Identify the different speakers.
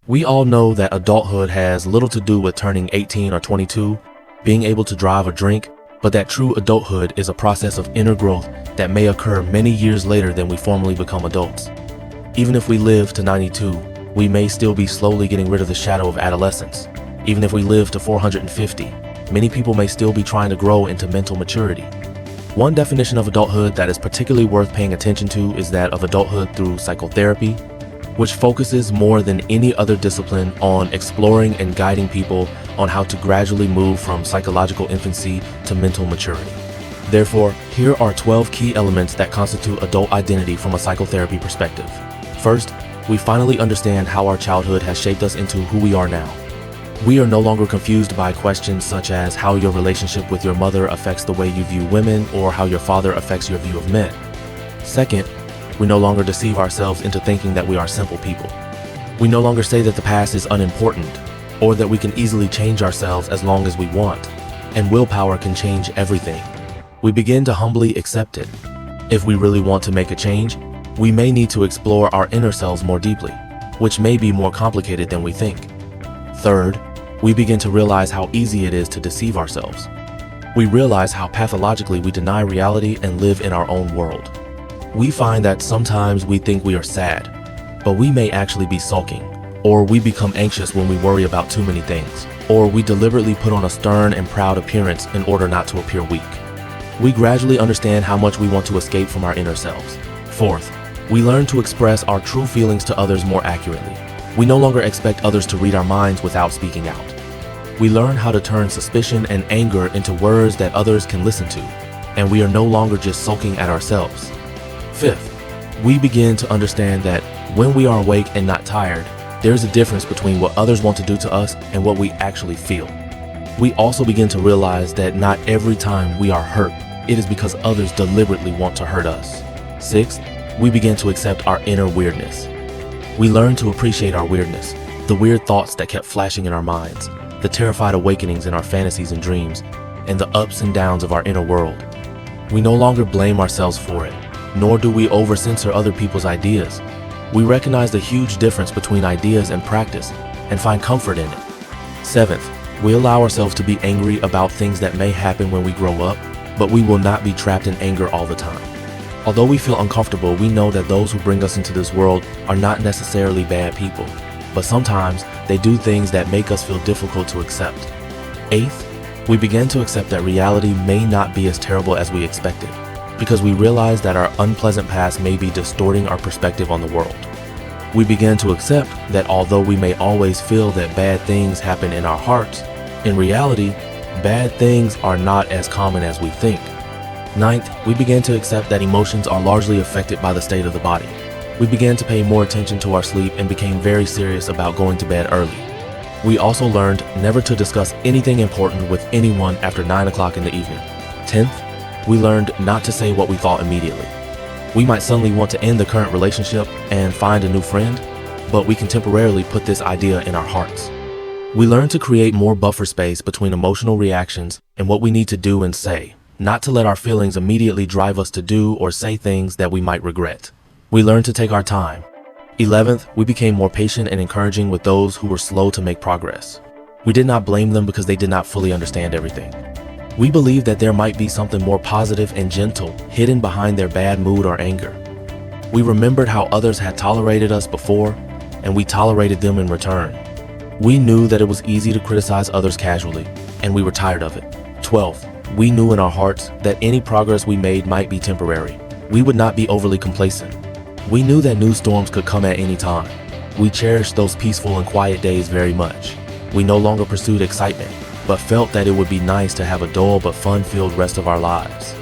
Speaker 1: We all know that adulthood has little to do with turning 18 or 22, being able to drive or drink, but that true adulthood is a process of inner growth that may occur many years later than we formally become adults. Even if we live to 92, we may still be slowly getting rid of the shadow of adolescence. Even if we live to 450, many people may still be trying to grow into mental maturity. One definition of adulthood that is particularly worth paying attention to is that of adulthood through psychotherapy, which focuses more than any other discipline on exploring and guiding people on how to gradually move from psychological infancy to mental maturity. Therefore, here are 12 key elements that constitute adult identity from a psychotherapy perspective. First, we finally understand how our childhood has shaped us into who we are now. We are no longer confused by questions such as how your relationship with your mother affects the way you view women or how your father affects your view of men. Second, we no longer deceive ourselves into thinking that we are simple people. We no longer say that the past is unimportant or that we can easily change ourselves as long as we want, and willpower can change everything. We begin to humbly accept it. If we really want to make a change, we may need to explore our inner selves more deeply, which may be more complicated than we think. Third, we begin to realize how easy it is to deceive ourselves. We realize how pathologically we deny reality and live in our own world. We find that sometimes we think we are sad, but we may actually be sulking, or we become anxious when we worry about too many things, or we deliberately put on a stern and proud appearance in order not to appear weak. We gradually understand how much we want to escape from our inner selves. Fourth, we learn to express our true feelings to others more accurately. We no longer expect others to read our minds without speaking out. We learn how to turn suspicion and anger into words that others can listen to, and we are no longer just sulking at ourselves. Fifth, we begin to understand that when we are awake and not tired, there's a difference between what others want to do to us and what we actually feel. We also begin to realize that not every time we are hurt, it is because others deliberately want to hurt us. Sixth, we begin to accept our inner weirdness. We learn to appreciate our weirdness, the weird thoughts that kept flashing in our minds, the terrified awakenings in our fantasies and dreams, and the ups and downs of our inner world. We no longer blame ourselves for it, nor do we over-censor other people's ideas. We recognize the huge difference between ideas and practice and find comfort in it. Seventh, we allow ourselves to be angry about things that may happen when we grow up, but we will not be trapped in anger all the time. Although we feel uncomfortable, we know that those who bring us into this world are not necessarily bad people, but sometimes they do things that make us feel difficult to accept. Eighth, we begin to accept that reality may not be as terrible as we expected, because we realize that our unpleasant past may be distorting our perspective on the world. We begin to accept that although we may always feel that bad things happen in our hearts, in reality, bad things are not as common as we think. Ninth, we begin to accept that emotions are largely affected by the state of the body. We began to pay more attention to our sleep and became very serious about going to bed early. We also learned never to discuss anything important with anyone after 9 o'clock in the evening. 10th, we learned not to say what we thought immediately. We might suddenly want to end the current relationship and find a new friend, but we can temporarily put this idea in our hearts. We learn to create more buffer space between emotional reactions and what we need to do and say, not to let our feelings immediately drive us to do or say things that we might regret. We learn to take our time. 11th, we became more patient and encouraging with those who were slow to make progress. We did not blame them because they did not fully understand everything. We believed that there might be something more positive and gentle hidden behind their bad mood or anger. We remembered how others had tolerated us before, and we tolerated them in return. We knew that it was easy to criticize others casually, and we were tired of it. 12th, we knew in our hearts that any progress we made might be temporary. We would not be overly complacent. We knew that new storms could come at any time. We cherished those peaceful and quiet days very much. We no longer pursued excitement, but felt that it would be nice to have a dull but fun-filled rest of our lives.